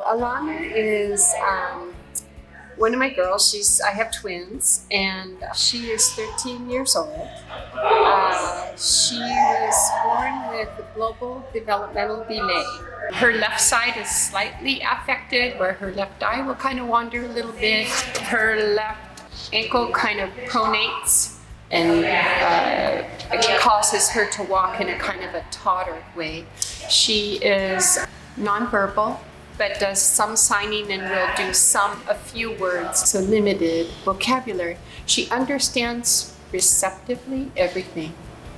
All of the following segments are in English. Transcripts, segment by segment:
Alana is one of my girls. I have twins, and she is 13 years old. She was born with global developmental delay. Her left side is slightly affected, where her left eye will kind of wander a little bit. Her left ankle kind of pronates, and it causes her to walk in a kind of a tottered way. She is nonverbal, but does some signing and will do a few words, so limited vocabulary. She understands receptively everything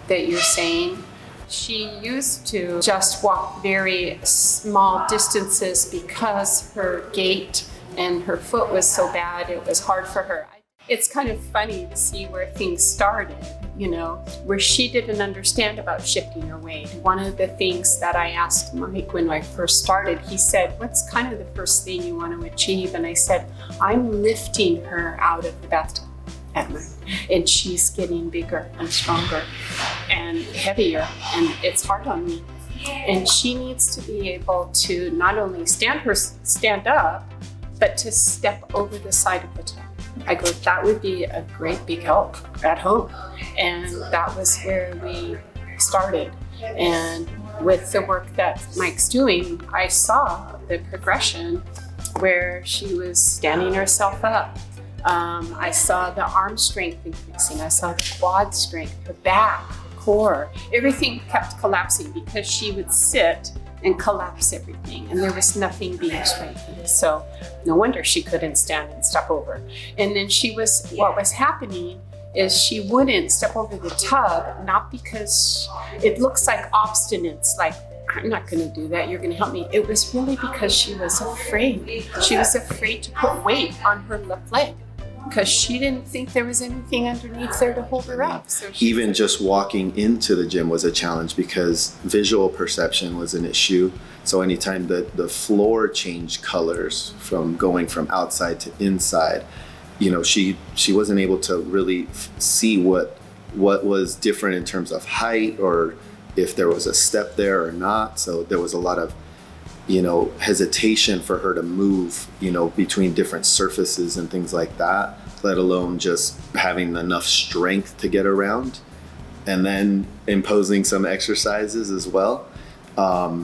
that you're saying. She used to just walk very small distances because her gait and her foot was so bad, it was hard for her. It's kind of funny to see where things started, where she didn't understand about shifting her weight. One of the things that I asked Mike when I first started, he said, what's kind of the first thing you want to achieve? And I said, I'm lifting her out of the bathtub at night, and she's getting bigger and stronger and heavier, and it's hard on me. And she needs to be able to not only stand up, but to step over the side of the tub. I go, that would be a great big help at home. And that was where we started. And with the work that Mike's doing, I saw the progression where she was standing herself up. I saw the arm strength increasing. I saw the quad strength, her back, her core. Everything kept collapsing because she would sit and collapse everything, and there was nothing being strengthened. So no wonder she couldn't stand and step over. And then what was happening is she wouldn't step over the tub, not because it looks like obstinance, like, I'm not gonna do that, you're gonna help me. It was really because she was afraid. She was afraid to put weight on her left leg, because she didn't think there was anything underneath there to hold her up. So even just walking into the gym was a challenge because visual perception was an issue. So anytime the floor changed colors from going from outside to inside, she wasn't able to really see what was different in terms of height or if there was a step there or not. So there was a lot of hesitation for her to move, between different surfaces and things like that, let alone just having enough strength to get around, and then imposing some exercises as well.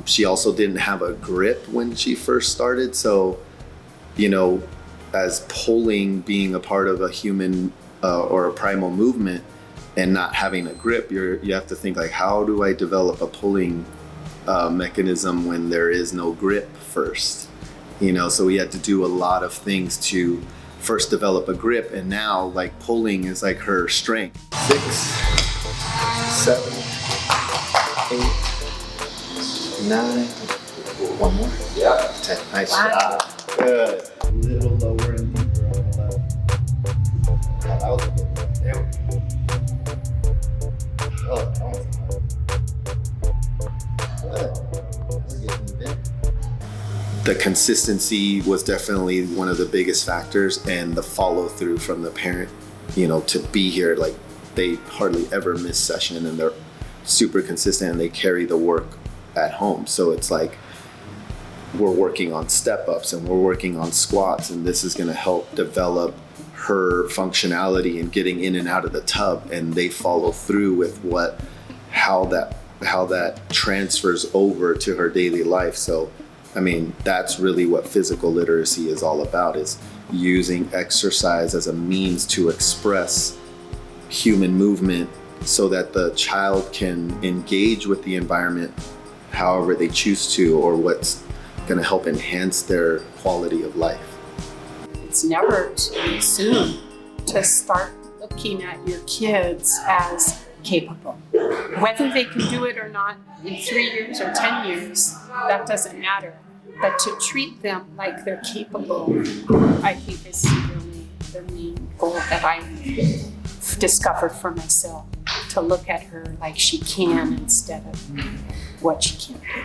She also didn't have a grip when she first started. So, as pulling being a part of a human or a primal movement and not having a grip, you have to think like, how do I develop a pulling mechanism when there is no grip first? So we had to do a lot of things to first develop a grip, and now like pulling is like her strength. 6, 7, 8, 9, one more. Yeah. 10. Nice. Wow. Good. A little lower and deeper on the left. Oh, that was a good one. There we go. Oh, that was the consistency was definitely one of the biggest factors, and the follow through from the parent, to be here. Like, they hardly ever miss session, and they're super consistent, and they carry the work at home. So it's like we're working on step ups and we're working on squats, and this is going to help develop her functionality and getting in and out of the tub, and they follow through with how that transfers over to her daily life. So that's really what physical literacy is all about, is using exercise as a means to express human movement so that the child can engage with the environment however they choose to, or what's going to help enhance their quality of life. It's never too soon to start looking at your kids as capable. Whether they can do it or not in 3 years or 10 years, that doesn't matter. But to treat them like they're capable, I think is really the main goal that I discovered for myself. To look at her like she can instead of what she can't do.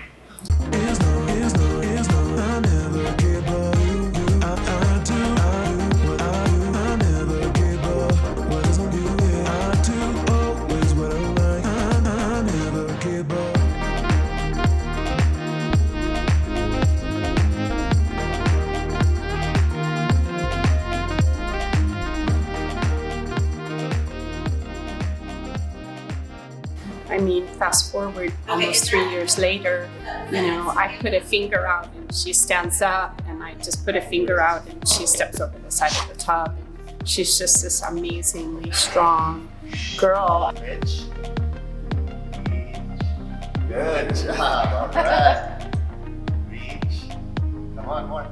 fast forward almost 3 years later, I put a finger out and she stands up, and I just put a finger out and she steps over the side of the tub. And she's just this amazingly strong girl. Rich. Good job. All right. Reach. Come on, more.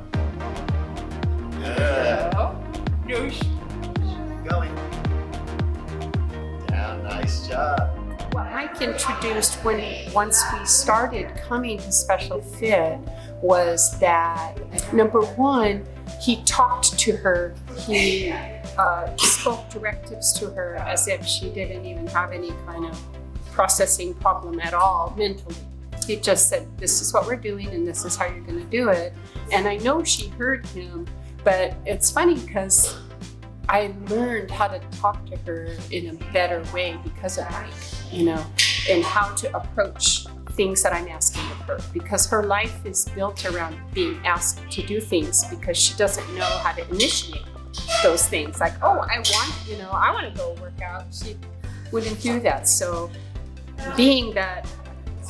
Good. Keep going. Down. Nice job. What Mike introduced once we started coming to Special Fit was that, number one, he talked to her. He spoke directives to her as if she didn't even have any kind of processing problem at all mentally. He just said, this is what we're doing and this is how you're going to do it. And I know she heard him, but it's funny because I learned how to talk to her in a better way because of Mike, and how to approach things that I'm asking of her, because her life is built around being asked to do things because she doesn't know how to initiate those things. Like, oh, I want to go work out. She wouldn't do that. So being that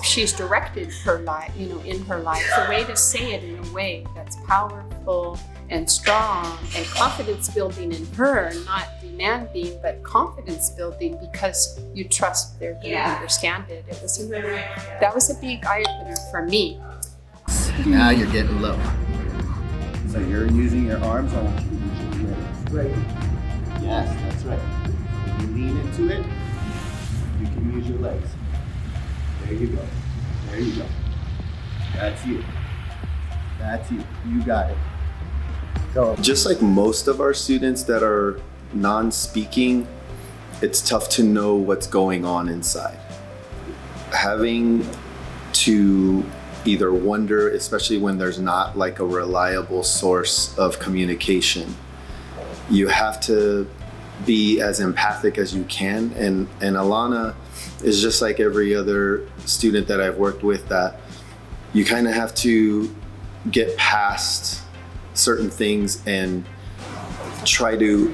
she's directed her life, in her life, the way to say it in a way that's powerful and strong and confidence building in her, not demanding, but confidence building because you trust they're going to understand it. That was a big eye opener for me. Now you're getting low. So you're using your arms. I want you to use your legs. Right. Yes, that's right. When you lean into it, you can use your legs. There you go. There you go. That's you. That's you. You got it. Go. Just like most of our students that are non-speaking, it's tough to know what's going on inside. Having to either wonder, especially when there's not like a reliable source of communication, you have to be as empathic as you can. And Alana is just like every other student that I've worked with, that you kind of have to get past certain things and try to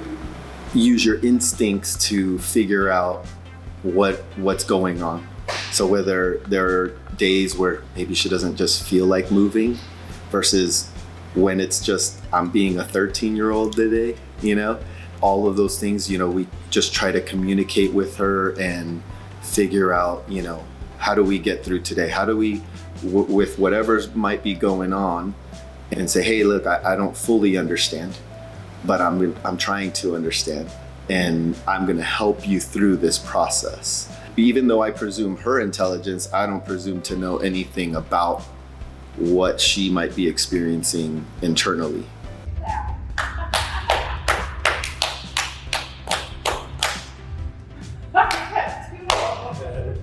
use your instincts to figure out what's going on. So whether there are days where maybe she doesn't just feel like moving versus when it's just, I'm being a 13-year-old today, all of those things, we just try to communicate with her and figure out, how do we get through today? How do we, with whatever might be going on, and say, hey, look, I don't fully understand, but I'm trying to understand, and I'm gonna help you through this process. Even though I presume her intelligence, I don't presume to know anything about what she might be experiencing internally.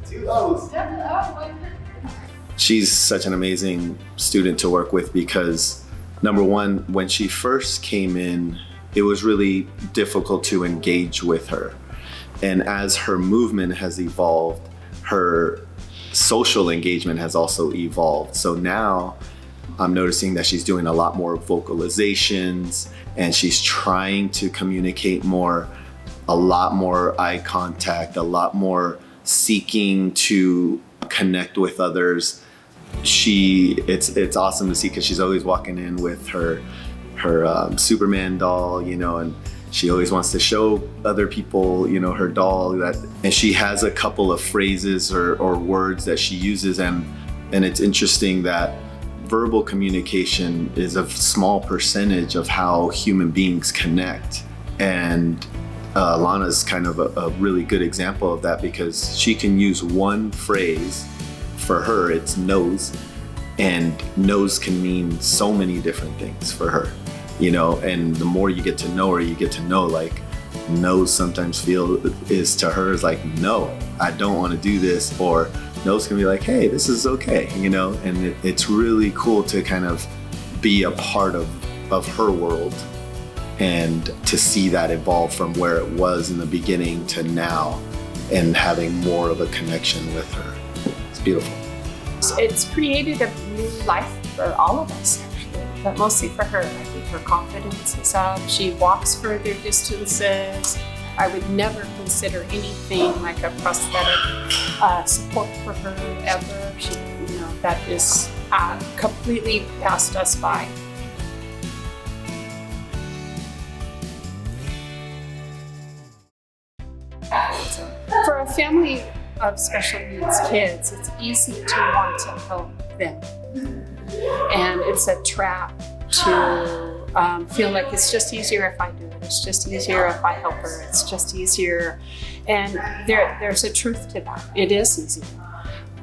Two O's. She's such an amazing student to work with because, number one, when she first came in, it was really difficult to engage with her. And as her movement has evolved, her social engagement has also evolved. So now I'm noticing that she's doing a lot more vocalizations and she's trying to communicate more, a lot more eye contact, a lot more seeking to connect with others. It's awesome to see because she's always walking in with her Superman doll, and she always wants to show other people, her doll. And she has a couple of phrases or words that she uses, and it's interesting that verbal communication is a small percentage of how human beings connect. And Alana's kind of a really good example of that because she can use one phrase. For her, it's nose, and nose can mean so many different things for her, and the more you get to know her, you get to know, like, nose sometimes is to her is like, no, I don't want to do this, or nose can be like, hey, this is okay, and it's really cool to kind of be a part of her world and to see that evolve from where it was in the beginning to now and having more of a connection with her. Beautiful. It's created a new life for all of us, actually, but mostly for her. I think her confidence is up. She walks further distances. I would never consider anything like a prosthetic support for her ever. She, that is completely passed us by. For a family of special needs kids, it's easy to want to help them. And it's a trap to feel like it's just easier if I do it. It's just easier if I help her. It's just easier. And there's a truth to that. It is easier.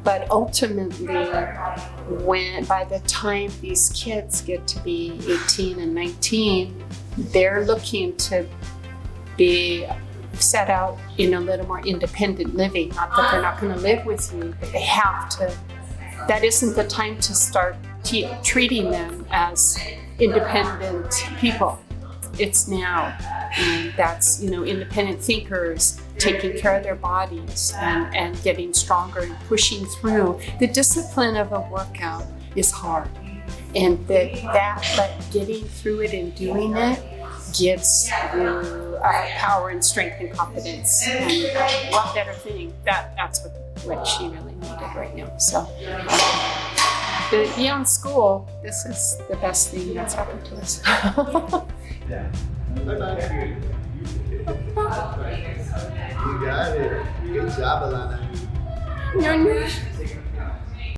But ultimately, by the time these kids get to be 18 and 19, they're looking to be set out in a little more independent living. Not that they're not going to live with you, but they have to. That isn't the time to start treating them as independent people. It's now. And that's, independent thinkers, taking care of their bodies and getting stronger and pushing through. The discipline of a workout is hard. And but getting through it and doing it gives you power and strength and confidence. And what better thing? That's what she really needed right now. So beyond school, this is the best thing that's happened to us. Yeah. Bye-bye. You got it. Good job, Alana. No.